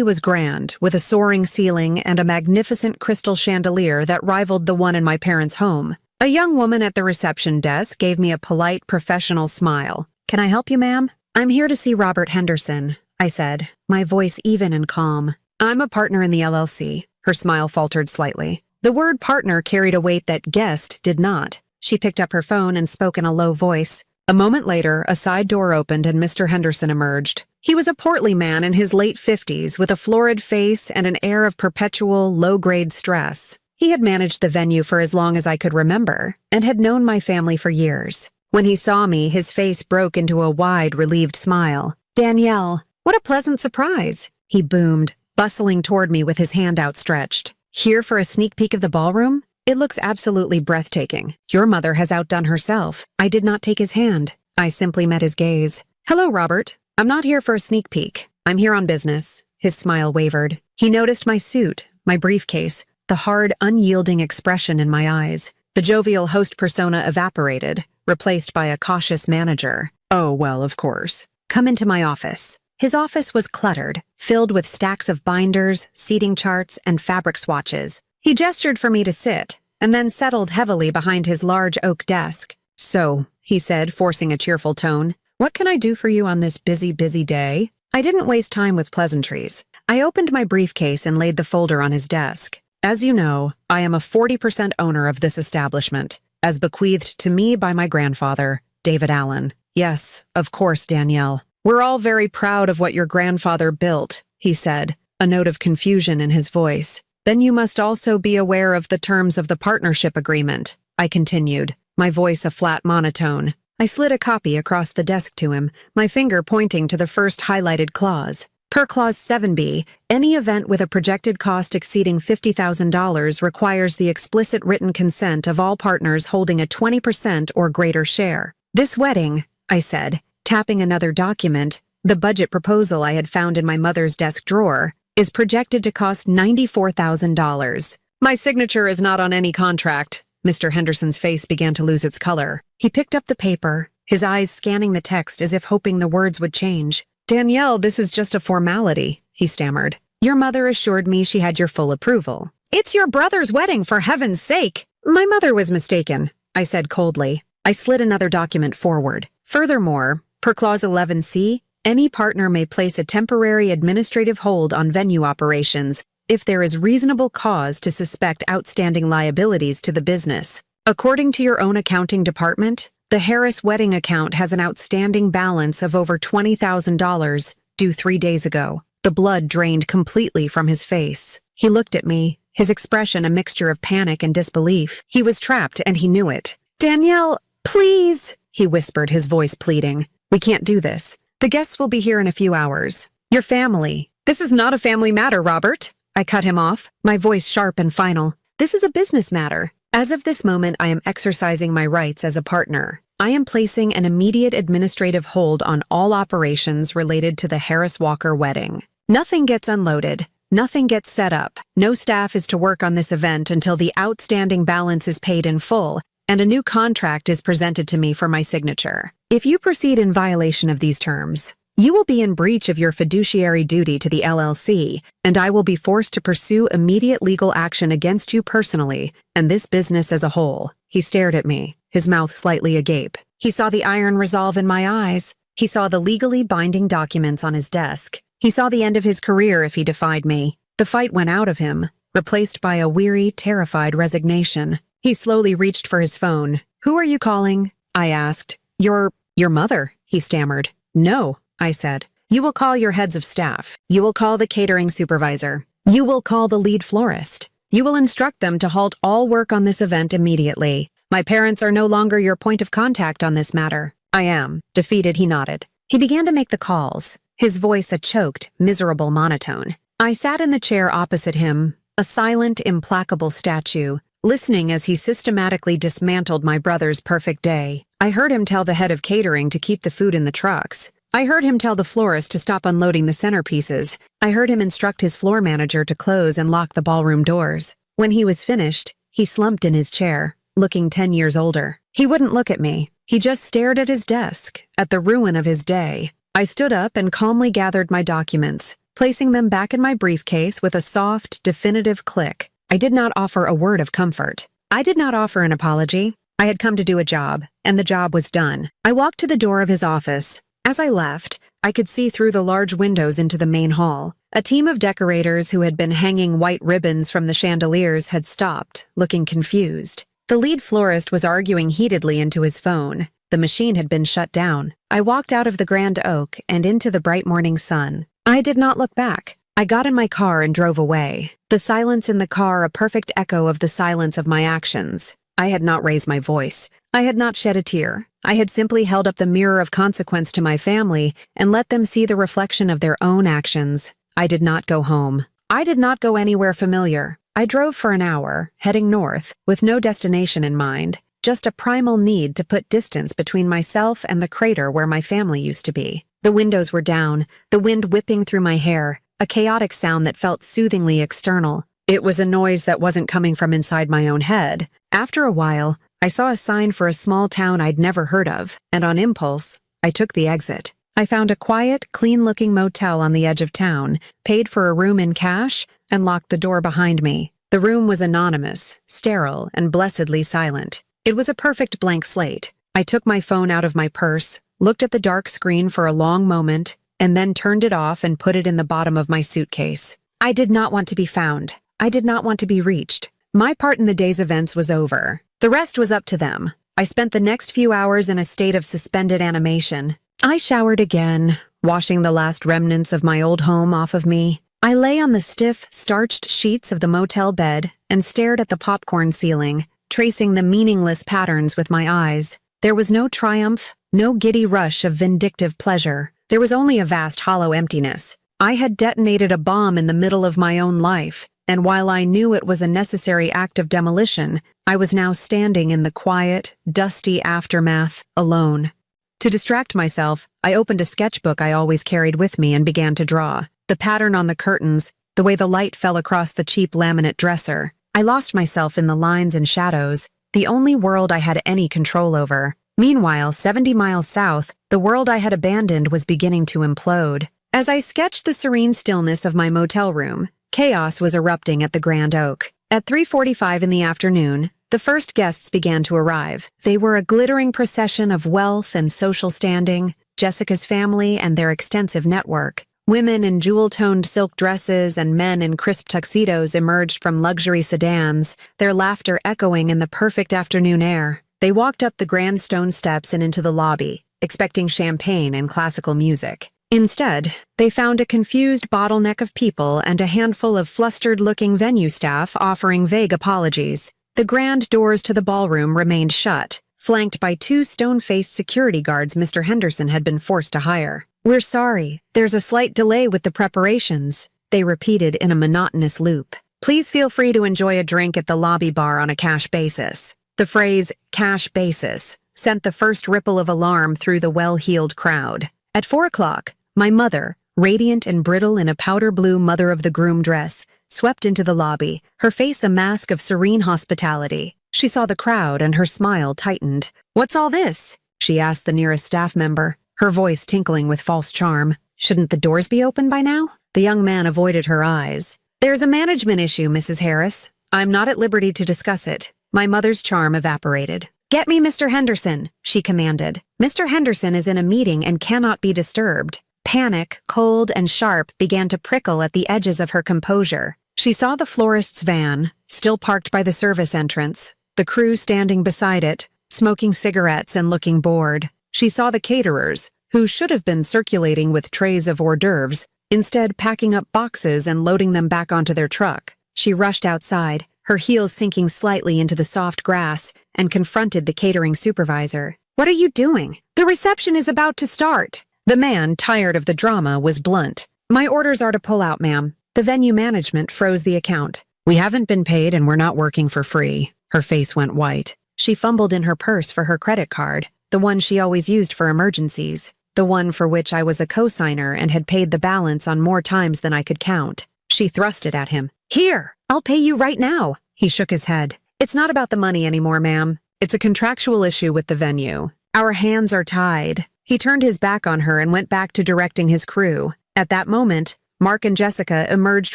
was grand, with a soaring ceiling and a magnificent crystal chandelier that rivaled the one in my parents' home. A young woman at the reception desk gave me a polite, professional smile. "Can I help you, ma'am?" "I'm here to see Robert Henderson," I said, my voice even and calm. "I'm a partner in the LLC." Her smile faltered slightly. The word partner carried a weight that guest did not. She picked up her phone and spoke in a low voice. A moment later, a side door opened and Mr. Henderson emerged. He was a portly man in his late 50s with a florid face and an air of perpetual, low-grade stress. He had managed the venue for as long as I could remember and had known my family for years. When he saw me, his face broke into a wide, relieved smile. "Danielle, what a pleasant surprise," he boomed, bustling toward me with his hand outstretched. "Here for a sneak peek of the ballroom? It looks absolutely breathtaking. Your mother has outdone herself." I did not take his hand. I simply met his gaze. "Hello, Robert. I'm not here for a sneak peek. I'm here on business." His smile wavered. He noticed my suit, my briefcase, the hard, unyielding expression in my eyes. The jovial host persona evaporated, replaced by a cautious manager. "Oh, well, of course. Come into my office." His office was cluttered, filled with stacks of binders, seating charts, and fabric swatches. He gestured for me to sit, and then settled heavily behind his large oak desk. "So," he said, forcing a cheerful tone, "what can I do for you on this busy, busy day?" I didn't waste time with pleasantries. I opened my briefcase and laid the folder on his desk. "As you know, I am a 40% owner of this establishment, as bequeathed to me by my grandfather, David Allen." "Yes, of course, Danielle. We're all very proud of what your grandfather built," he said, a note of confusion in his voice. "Then you must also be aware of the terms of the partnership agreement," I continued, my voice a flat monotone. I slid a copy across the desk to him, my finger pointing to the first highlighted clause. Per Clause 7B, any event with a projected cost exceeding $50,000 requires the explicit written consent of all partners holding a 20% or greater share. "This wedding," I said, tapping another document, the budget proposal I had found in my mother's desk drawer, "is projected to cost $94,000. "My signature is not on any contract." Mr. Henderson's face began to lose its color. He picked up the paper, his eyes scanning the text as if hoping the words would change. "Danielle, this is just a formality," he stammered. "Your mother assured me she had your full approval." "It's your brother's wedding, for heaven's sake!" "My mother was mistaken," I said coldly. I slid another document forward. "Furthermore, per Clause 11C, any partner may place a temporary administrative hold on venue operations if there is reasonable cause to suspect outstanding liabilities to the business. According to your own accounting department, the Harris wedding account has an outstanding balance of over $20,000 due 3 days ago." The blood drained completely from his face. He looked at me, his expression a mixture of panic and disbelief. He was trapped and he knew it. "Danielle, please," he whispered, his voice pleading. "We can't do this. The guests will be here in a few hours. Your family." "This is not a family matter, Robert." I cut him off, my voice sharp and final. "This is a business matter. As of this moment, I am exercising my rights as a partner. I am placing an immediate administrative hold on all operations related to the Harris Walker wedding. Nothing gets unloaded. Nothing gets set up. No staff is to work on this event until the outstanding balance is paid in full, and a new contract is presented to me for my signature. If you proceed in violation of these terms, you will be in breach of your fiduciary duty to the LLC, and I will be forced to pursue immediate legal action against you personally and this business as a whole." He stared at me, his mouth slightly agape. He saw the iron resolve in my eyes. He saw the legally binding documents on his desk. He saw the end of his career if he defied me. The fight went out of him, replaced by a weary, terrified resignation. He slowly reached for his phone. "Who are you calling?" I asked. Your mother," he stammered. "No," I said. "You will call your heads of staff. You will call the catering supervisor. You will call the lead florist. You will instruct them to halt all work on this event immediately. My parents are no longer your point of contact on this matter." "I am." Defeated, he nodded. He began to make the calls, his voice a choked, miserable monotone. I sat in the chair opposite him, a silent, implacable statue, listening as he systematically dismantled my brother's perfect day. I heard him tell the head of catering to keep the food in the trucks, I heard him tell the florist to stop unloading the centerpieces. I heard him instruct his floor manager to close and lock the ballroom doors. When he was finished, he slumped in his chair, looking 10 years older. He wouldn't look at me. He just stared at his desk, at the ruin of his day. I stood up and calmly gathered my documents, placing them back in my briefcase with a soft, definitive click. I did not offer a word of comfort. I did not offer an apology. I had come to do a job, and the job was done. I walked to the door of his office. As I left, I could see through the large windows into the main hall. A team of decorators who had been hanging white ribbons from the chandeliers had stopped, looking confused. The lead florist was arguing heatedly into his phone. The machine had been shut down. I walked out of the grand oak and into the bright morning sun. I did not look back. I got in my car and drove away. The silence in the car a perfect echo of the silence of my actions. I had not raised my voice. I had not shed a tear. I had simply held up the mirror of consequence to my family and let them see the reflection of their own actions. I did not go home. I did not go anywhere familiar. I drove for an hour, heading north, with no destination in mind, just a primal need to put distance between myself and the crater where my family used to be. The windows were down, the wind whipping through my hair, a chaotic sound that felt soothingly external. It was a noise that wasn't coming from inside my own head. After a while, I saw a sign for a small town I'd never heard of, and on impulse, I took the exit. I found a quiet, clean-looking motel on the edge of town, paid for a room in cash, and locked the door behind me. The room was anonymous, sterile, and blessedly silent. It was a perfect blank slate. I took my phone out of my purse, looked at the dark screen for a long moment, and then turned it off and put it in the bottom of my suitcase. I did not want to be found. I did not want to be reached. My part in the day's events was over. The rest was up to them. I spent the next few hours in a state of suspended animation. I showered again, washing the last remnants of my old home off of me. I lay on the stiff, starched sheets of the motel bed and stared at the popcorn ceiling, tracing the meaningless patterns with my eyes. There was no triumph, no giddy rush of vindictive pleasure. There was only a vast hollow emptiness. I had detonated a bomb in the middle of my own life, and while I knew it was a necessary act of demolition, I was now standing in the quiet, dusty aftermath, alone. To distract myself, I opened a sketchbook I always carried with me and began to draw. The pattern on the curtains, the way the light fell across the cheap laminate dresser. I lost myself in the lines and shadows, the only world I had any control over. Meanwhile, 70 miles south, the world I had abandoned was beginning to implode. As I sketched the serene stillness of my motel room, chaos was erupting at the Grand Oak. At 3:45 in the afternoon, the first guests began to arrive. They were a glittering procession of wealth and social standing, Jessica's family and their extensive network. Women in jewel-toned silk dresses and men in crisp tuxedos emerged from luxury sedans, their laughter echoing in the perfect afternoon air. They walked up the grand stone steps and into the lobby, expecting champagne and classical music. Instead, they found a confused bottleneck of people and a handful of flustered-looking venue staff offering vague apologies. The grand doors to the ballroom remained shut, flanked by 2 stone-faced security guards Mr. Henderson had been forced to hire. "We're sorry. There's a slight delay with the preparations," they repeated in a monotonous loop. "Please feel free to enjoy a drink at the lobby bar on a cash basis." The phrase, cash basis, sent the first ripple of alarm through the well-heeled crowd. At 4 o'clock, my mother, radiant and brittle in a powder blue mother-of-the-groom dress, swept into the lobby, her face a mask of serene hospitality. She saw the crowd and her smile tightened. "What's all this?" she asked the nearest staff member, her voice tinkling with false charm. "Shouldn't the doors be open by now?" The young man avoided her eyes. "There's a management issue, Mrs. Harris. I'm not at liberty to discuss it." My mother's charm evaporated. "Get me Mr. Henderson," she commanded. "Mr. Henderson is in a meeting and cannot be disturbed." Panic, cold and sharp, began to prickle at the edges of her composure. She saw the florist's van, still parked by the service entrance, the crew standing beside it, smoking cigarettes and looking bored. She saw the caterers, who should have been circulating with trays of hors d'oeuvres, instead packing up boxes and loading them back onto their truck. She rushed outside, her heels sinking slightly into the soft grass, and confronted the catering supervisor. "What are you doing? The reception is about to start." The man, tired of the drama, was blunt. "My orders are to pull out, ma'am." The venue management froze the account. "We haven't been paid and we're not working for free." Her face went white. She fumbled in her purse for her credit card, the one she always used for emergencies. the one for which I was a co-signer and had paid the balance on more times than I could count. She thrust it at him. "Here, I'll pay you right now." He shook his head. "It's not about the money anymore, ma'am. It's a contractual issue with the venue. Our hands are tied." He turned his back on her and went back to directing his crew. At that moment, Mark and Jessica emerged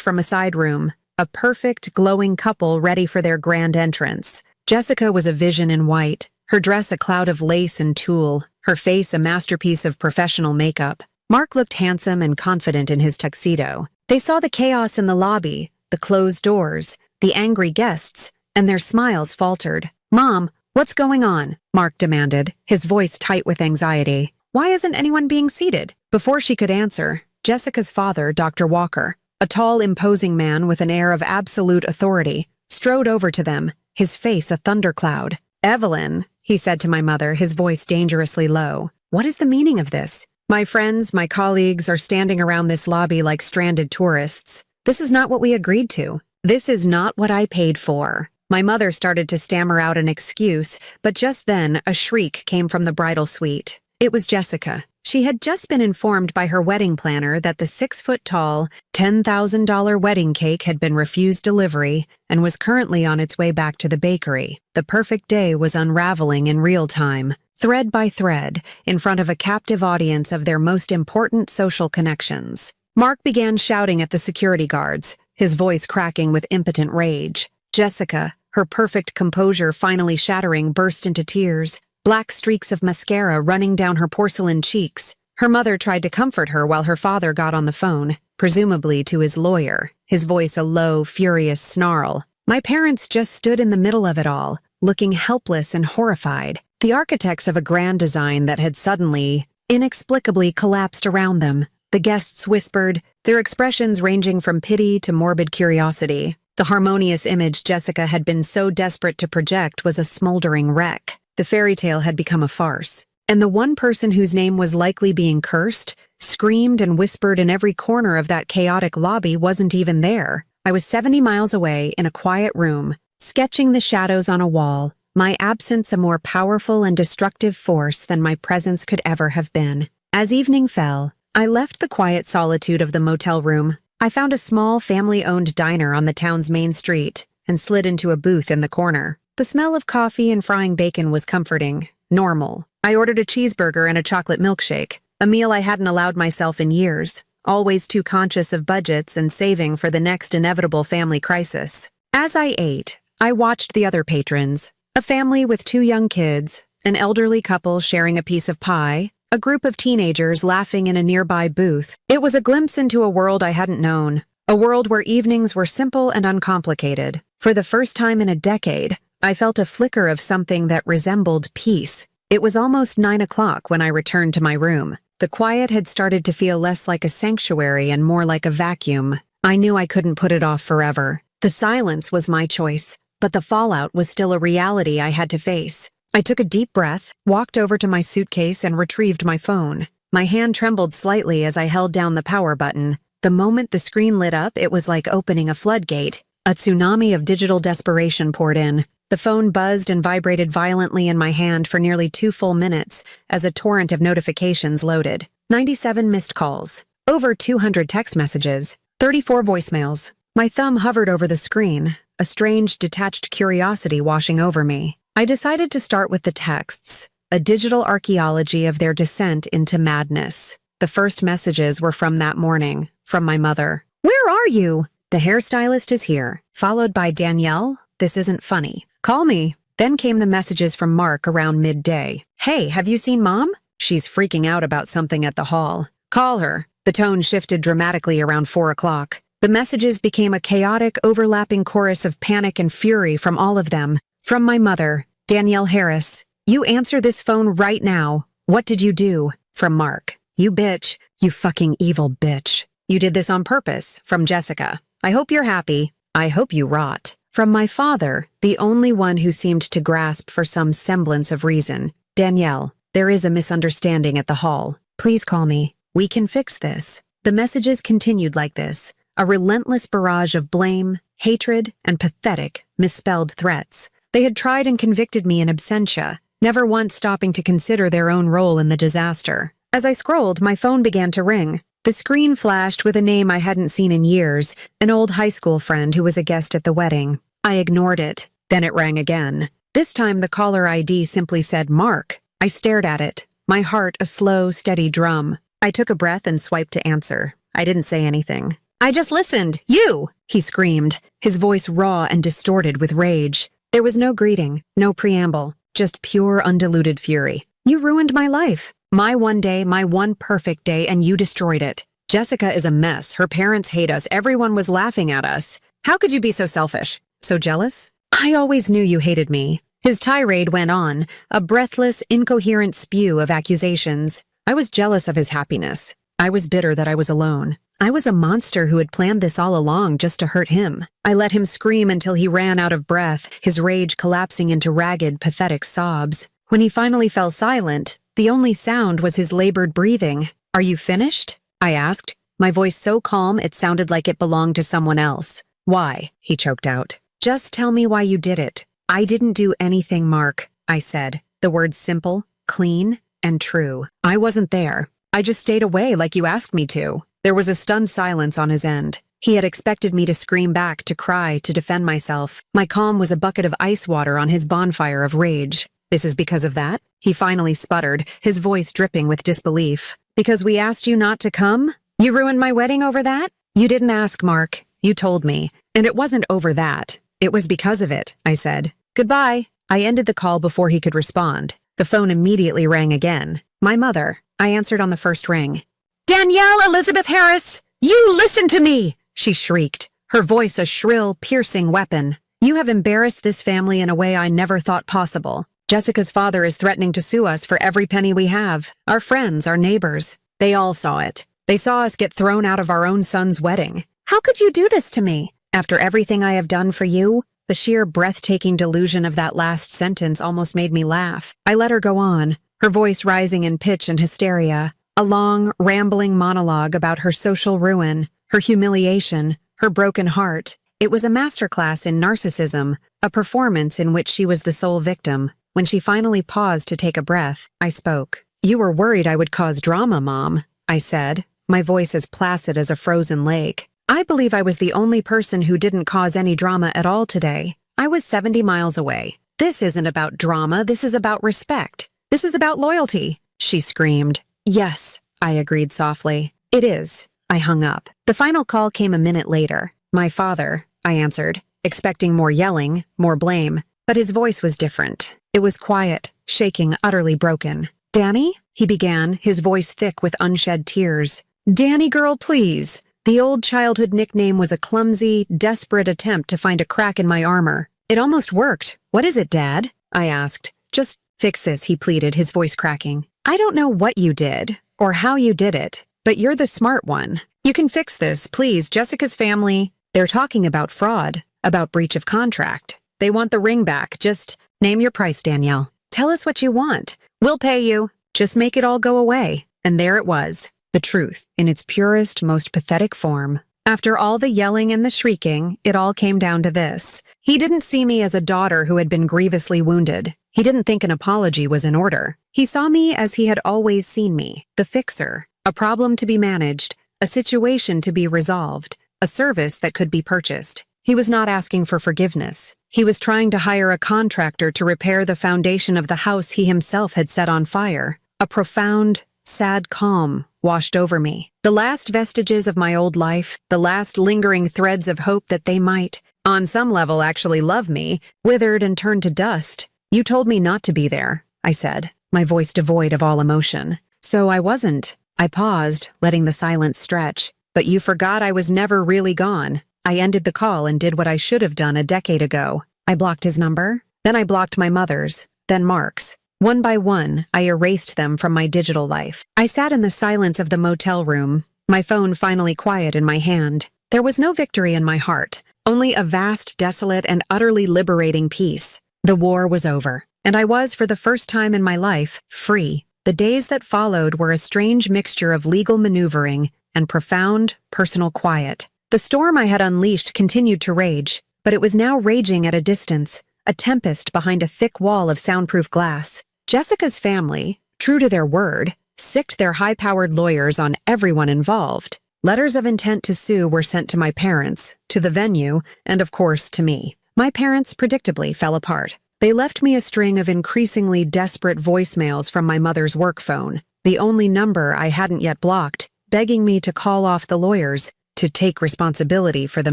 from a side room, a perfect, glowing couple ready for their grand entrance. Jessica was a vision in white, her dress a cloud of lace and tulle, her face a masterpiece of professional makeup. Mark looked handsome and confident in his tuxedo. They saw the chaos in the lobby, the closed doors, the angry guests, and their smiles faltered. "Mom, what's going on?" Mark demanded, his voice tight with anxiety. "Why isn't anyone being seated?" Before she could answer, Jessica's father, Dr. Walker, a tall, imposing man with an air of absolute authority, strode over to them, his face a thundercloud. "Evelyn," he said to my mother, his voice dangerously low, "what is the meaning of this? My friends, my colleagues are standing around this lobby like stranded tourists. This is not what we agreed to. This is not what I paid for." My mother started to stammer out an excuse, but just then a shriek came from the bridal suite. It was Jessica. She had just been informed by her wedding planner that the 6-foot-tall, $10,000 wedding cake had been refused delivery and was currently on its way back to the bakery. The perfect day was unraveling in real time, thread by thread, in front of a captive audience of their most important social connections. Mark began shouting at the security guards, his voice cracking with impotent rage. Jessica, her perfect composure finally shattering, burst into tears, black streaks of mascara running down her porcelain cheeks. Her mother tried to comfort her while her father got on the phone, presumably to his lawyer, his voice a low, furious snarl. My parents just stood in the middle of it all, looking helpless and horrified, the architects of a grand design that had suddenly, inexplicably collapsed around them. The guests whispered, their expressions ranging from pity to morbid curiosity. The harmonious image Jessica had been so desperate to project was a smoldering wreck. The fairy tale had become a farce. And the one person whose name was likely being cursed, screamed and whispered in every corner of that chaotic lobby wasn't even there. I was 70 miles away in a quiet room, sketching the shadows on a wall, my absence a more powerful and destructive force than my presence could ever have been. As evening fell, I left the quiet solitude of the motel room. I found a small family-owned diner on the town's main street and slid into a booth in the corner. The smell of coffee and frying bacon was comforting, normal. I ordered a cheeseburger and a chocolate milkshake, a meal I hadn't allowed myself in years, always too conscious of budgets and saving for the next inevitable family crisis. As I ate, I watched the other patrons, a family with 2 young kids, an elderly couple sharing a piece of pie, a group of teenagers laughing in a nearby booth. It was a glimpse into a world I hadn't known, a world where evenings were simple and uncomplicated. For the first time in a decade, I felt a flicker of something that resembled peace. It was almost 9 o'clock when I returned to my room. The quiet had started to feel less like a sanctuary and more like a vacuum. I knew I couldn't put it off forever. The silence was my choice, but the fallout was still a reality I had to face. I took a deep breath, walked over to my suitcase and retrieved my phone. My hand trembled slightly as I held down the power button. The moment the screen lit up, it was like opening a floodgate. A tsunami of digital desperation poured in. The phone buzzed and vibrated violently in my hand for nearly 2 full minutes as a torrent of notifications loaded. 97 missed calls, over 200 text messages, 34 voicemails. My thumb hovered over the screen, a strange, detached curiosity washing over me. I decided to start with the texts, a digital archaeology of their descent into madness. The first messages were from that morning, from my mother. "Where are you? The hairstylist is here," followed by "Danielle, this isn't funny. Call me." Then came the messages from Mark around midday. "Hey, have you seen Mom? She's freaking out about something at the hall. Call her." The tone shifted dramatically around 4 o'clock. The messages became a chaotic, overlapping chorus of panic and fury from all of them. From my mother, "Danielle Harris, you answer this phone right now. What did you do?" From Mark, "You bitch, you fucking evil bitch. You did this on purpose." From Jessica, "I hope you're happy. I hope you rot." From my father, the only one who seemed to grasp for some semblance of reason, "Danielle, there is a misunderstanding at the hall. Please call me. We can fix this." The messages continued like this, a relentless barrage of blame, hatred, and pathetic, misspelled threats. They had tried and convicted me in absentia, never once stopping to consider their own role in the disaster. As I scrolled, my phone began to ring. The screen flashed with a name I hadn't seen in years, an old high school friend who was a guest at the wedding. I ignored it. Then it rang again. This time the caller ID simply said Mark. I stared at it, my heart a slow, steady drum. I took a breath and swiped to answer. I didn't say anything. "I just listened. You!" he screamed, his voice raw and distorted with rage. There was no greeting, no preamble, just pure, undiluted fury. "You ruined my life. My one day, my one perfect day, and you destroyed it. Jessica is a mess. Her parents hate us. Everyone was laughing at us. How could you be so selfish? So jealous? I always knew you hated me." His tirade went on, a breathless, incoherent spew of accusations. I was jealous of his happiness. I was bitter that I was alone. I was a monster who had planned this all along just to hurt him. I let him scream until he ran out of breath, his rage collapsing into ragged, pathetic sobs. When he finally fell silent, the only sound was his labored breathing. "Are you finished?" I asked, my voice so calm it sounded like it belonged to someone else. "Why?" he choked out. "Just tell me why you did it." "I didn't do anything, Mark," I said, the words simple, clean, and true. "I wasn't there. I just stayed away like you asked me to." There was a stunned silence on his end. He had expected me to scream back, to cry, to defend myself. My calm was a bucket of ice water on his bonfire of rage. "This is because of that?" He finally sputtered, his voice dripping with disbelief. "Because we asked you not to come? You ruined my wedding over that?" "You didn't ask, Mark. You told me. And it wasn't over that. It was because of it," I said. "Goodbye." I ended the call before he could respond. The phone immediately rang again. My mother. I answered on the first ring. "Danielle Elizabeth Harris, you listen to me!" she shrieked, her voice a shrill, piercing weapon. "You have embarrassed this family in a way I never thought possible. Jessica's father is threatening to sue us for every penny we have. Our friends, our neighbors. They all saw it. They saw us get thrown out of our own son's wedding. How could you do this to me? After everything I have done for you?" The sheer breathtaking delusion of that last sentence almost made me laugh. I let her go on, her voice rising in pitch and hysteria. A long, rambling monologue about her social ruin, her humiliation, her broken heart. It was a masterclass in narcissism, a performance in which she was the sole victim. When she finally paused to take a breath, I spoke. "You were worried I would cause drama, Mom," I said, my voice as placid as a frozen lake. "I believe I was the only person who didn't cause any drama at all today. I was 70 miles away. This isn't about drama, this is about respect. This is about loyalty," she screamed. "Yes," I agreed softly. "It is." I hung up. The final call came a minute later. "My father," I answered, expecting more yelling, more blame. But his voice was different. It was quiet, shaking, utterly broken. "Danny?" he began, his voice thick with unshed tears. "Danny girl, please." The old childhood nickname was a clumsy, desperate attempt to find a crack in my armor. It almost worked. "What is it, Dad?" I asked. "Just fix this," he pleaded, his voice cracking. "I don't know what you did, or how you did it, but you're the smart one. You can fix this, please. Jessica's family, they're talking about fraud, about breach of contract. They want the ring back. Just name your price, Danielle. Tell us what you want. We'll pay you. Just make it all go away." And there it was, the truth, in its purest, most pathetic form. After all the yelling and the shrieking, it all came down to this. He didn't see me as a daughter who had been grievously wounded. He didn't think an apology was in order. He saw me as he had always seen me, the fixer, a problem to be managed, a situation to be resolved, a service that could be purchased. He was not asking for forgiveness. He was trying to hire a contractor to repair the foundation of the house he himself had set on fire. A profound, sad calm washed over me. The last vestiges of my old life, the last lingering threads of hope that they might, on some level, actually love me, withered and turned to dust. "You told me not to be there," I said, my voice devoid of all emotion. "So I wasn't." I paused, letting the silence stretch. "But you forgot I was never really gone." I ended the call and did what I should have done a decade ago. I blocked his number. Then I blocked my mother's. Then Mark's. One by one, I erased them from my digital life. I sat in the silence of the motel room, my phone finally quiet in my hand. There was no victory in my heart, only a vast, desolate, and utterly liberating peace. The war was over, and I was, for the first time in my life, free. The days that followed were a strange mixture of legal maneuvering and profound, personal quiet. The storm I had unleashed continued to rage, but it was now raging at a distance, a tempest behind a thick wall of soundproof glass. Jessica's family, true to their word, sicked their high-powered lawyers on everyone involved. Letters of intent to sue were sent to my parents, to the venue, and of course to me. My parents predictably fell apart. They left me a string of increasingly desperate voicemails from my mother's work phone, the only number I hadn't yet blocked, begging me to call off the lawyers, to take responsibility for the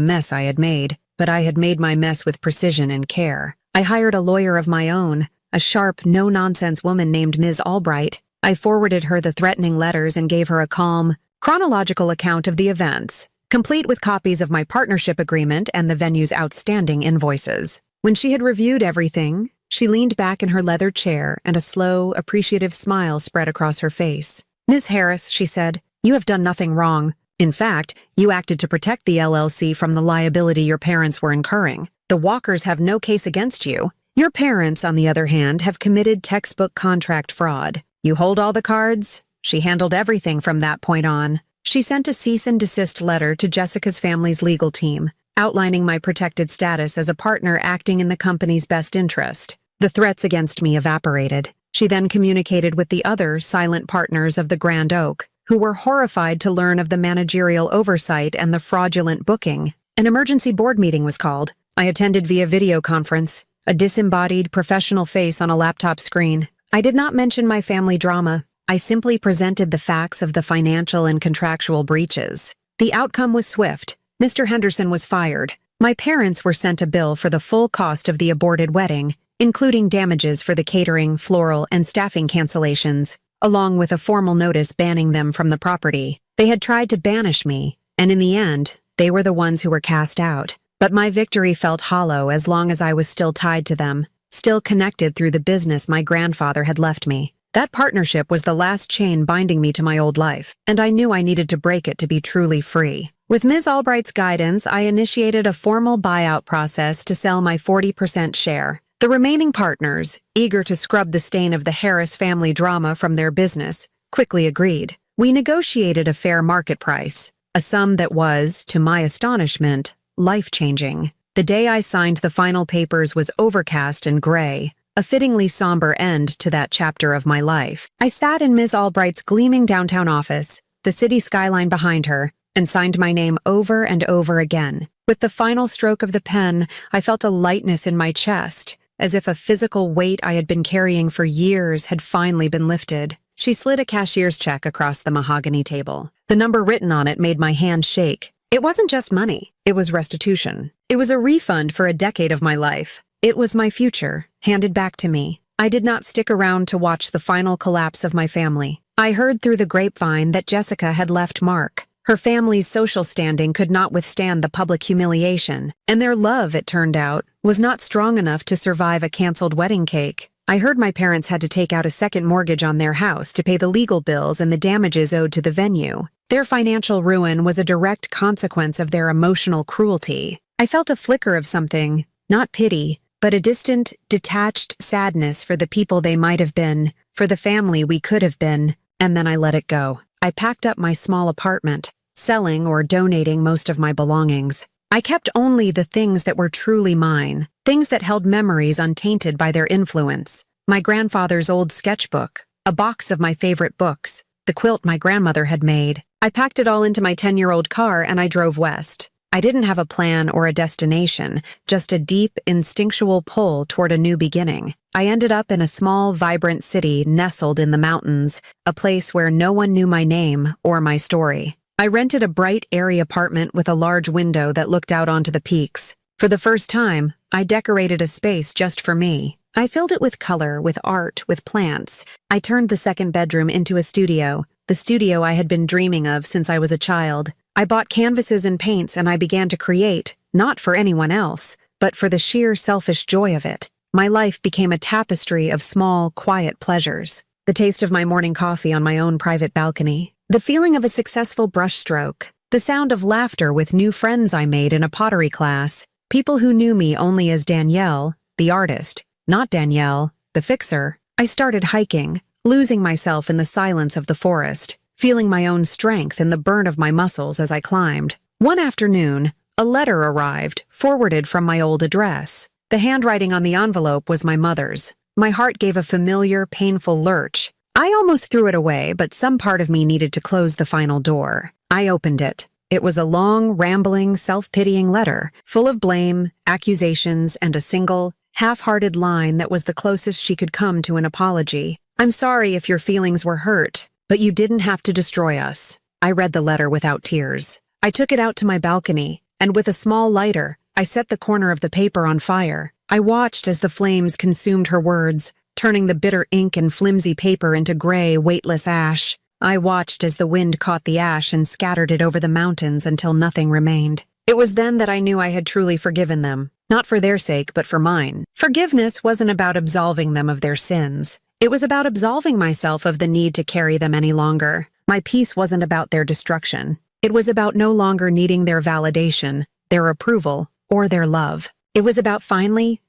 mess I had made. But I had made my mess with precision and care. I hired a lawyer of my own, a sharp, no-nonsense woman named Ms. Albright. I forwarded her the threatening letters and gave her a calm, chronological account of the events, complete with copies of my partnership agreement and the venue's outstanding invoices. When she had reviewed everything, she leaned back in her leather chair and a slow, appreciative smile spread across her face. "Ms. Harris," she said, "you have done nothing wrong. In fact, you acted to protect the LLC from the liability your parents were incurring. The Walkers have no case against you. Your parents, on the other hand, have committed textbook contract fraud. You hold all the cards." She handled everything from that point on. She sent a cease and desist letter to Jessica's family's legal team, outlining my protected status as a partner acting in the company's best interest. The threats against me evaporated. She then communicated with the other silent partners of the Grand Oak, who were horrified to learn of the managerial oversight and the fraudulent booking. An emergency board meeting was called. I attended via video conference, a disembodied professional face on a laptop screen. I did not mention my family drama. I simply presented the facts of the financial and contractual breaches. The outcome was swift. Mr. Henderson was fired. My parents were sent a bill for the full cost of the aborted wedding, including damages for the catering, floral, and staffing cancellations, along with a formal notice banning them from the property. They had tried to banish me, and in the end, they were the ones who were cast out. But my victory felt hollow as long as I was still tied to them, still connected through the business my grandfather had left me. That partnership was the last chain binding me to my old life, and I knew I needed to break it to be truly free. With Ms. Albright's guidance, I initiated a formal buyout process to sell my 40% share. The remaining partners, eager to scrub the stain of the Harris family drama from their business, quickly agreed. We negotiated a fair market price, a sum that was, to my astonishment, life-changing. The day I signed the final papers was overcast and gray, a fittingly somber end to that chapter of my life. I sat in Ms. Albright's gleaming downtown office, the city skyline behind her, and signed my name over and over again. With the final stroke of the pen, I felt a lightness in my chest, as if a physical weight I had been carrying for years had finally been lifted. She slid a cashier's check across the mahogany table. The number written on it made my hand shake. It wasn't just money. It was restitution. It was a refund for a decade of my life. It was my future, handed back to me. I did not stick around to watch the final collapse of my family. I heard through the grapevine that Jessica had left Mark. Her family's social standing could not withstand the public humiliation, and their love, it turned out, was not strong enough to survive a canceled wedding cake. I heard my parents had to take out a second mortgage on their house to pay the legal bills and the damages owed to the venue. Their financial ruin was a direct consequence of their emotional cruelty. I felt a flicker of something, not pity, but a distant, detached sadness for the people they might have been, for the family we could have been, and then I let it go. I packed up my small apartment, selling or donating most of my belongings. I kept only the things that were truly mine, things that held memories untainted by their influence. My grandfather's old sketchbook, a box of my favorite books, the quilt my grandmother had made. I packed it all into my 10-year-old car and I drove west. I didn't have a plan or a destination, just a deep, instinctual pull toward a new beginning. I ended up in a small, vibrant city nestled in the mountains, a place where no one knew my name or my story. I rented a bright, airy apartment with a large window that looked out onto the peaks. For the first time, I decorated a space just for me. I filled it with color, with art, with plants. I turned the second bedroom into a studio, the studio I had been dreaming of since I was a child. I bought canvases and paints and I began to create, not for anyone else, but for the sheer selfish joy of it. My life became a tapestry of small, quiet pleasures. The taste of my morning coffee on my own private balcony, the feeling of a successful brushstroke, the sound of laughter with new friends I made in a pottery class, people who knew me only as Danielle, the artist, not Danielle, the fixer. I started hiking, losing myself in the silence of the forest, feeling my own strength in the burn of my muscles as I climbed. One afternoon, a letter arrived, forwarded from my old address. The handwriting on the envelope was my mother's. My heart gave a familiar, painful lurch. I almost threw it away, but some part of me needed to close the final door. I opened it. It was a long, rambling, self-pitying letter, full of blame, accusations, and a single, half-hearted line that was the closest she could come to an apology. "I'm sorry if your feelings were hurt, but you didn't have to destroy us." I read the letter without tears. I took it out to my balcony, and with a small lighter, I set the corner of the paper on fire. I watched as the flames consumed her words, turning the bitter ink and flimsy paper into gray, weightless ash. I watched as the wind caught the ash and scattered it over the mountains until nothing remained. It was then that I knew I had truly forgiven them, not for their sake, but for mine. Forgiveness wasn't about absolving them of their sins. It was about absolving myself of the need to carry them any longer. My peace wasn't about their destruction. It was about no longer needing their validation, their approval, or their love. It was about finally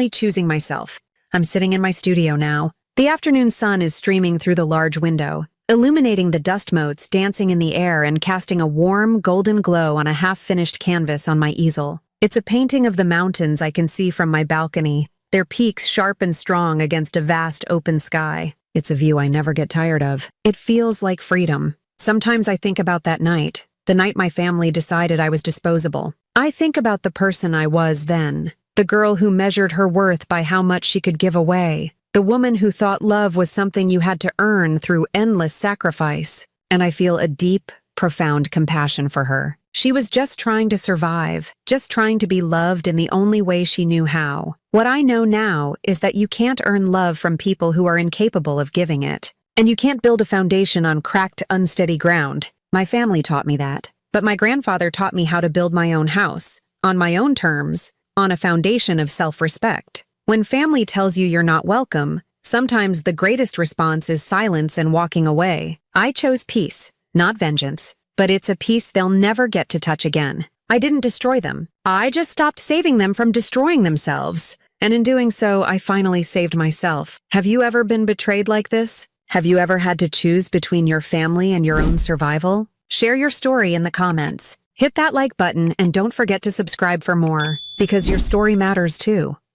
choosing myself. I'm sitting in my studio now. The afternoon sun is streaming through the large window, illuminating the dust motes dancing in the air and casting a warm, golden glow on a half-finished canvas on my easel. It's a painting of the mountains I can see from my balcony, their peaks sharp and strong against a vast open sky. It's a view I never get tired of. It feels like freedom. Sometimes I think about that night, the night my family decided I was disposable. I think about the person I was then, the girl who measured her worth by how much she could give away, the woman who thought love was something you had to earn through endless sacrifice, and I feel a deep, profound compassion for her. She was just trying to survive, just trying to be loved in the only way she knew how. What I know now is that you can't earn love from people who are incapable of giving it. And you can't build a foundation on cracked, unsteady ground. My family taught me that. But my grandfather taught me how to build my own house, on my own terms, on a foundation of self-respect. When family tells you you're not welcome, sometimes the greatest response is silence and walking away. I chose peace, not vengeance, but it's a peace they'll never get to touch again. I didn't destroy them. I just stopped saving them from destroying themselves. And in doing so, I finally saved myself. Have you ever been betrayed like this? Have you ever had to choose between your family and your own survival? Share your story in the comments. Hit that like button and don't forget to subscribe for more, because your story matters too.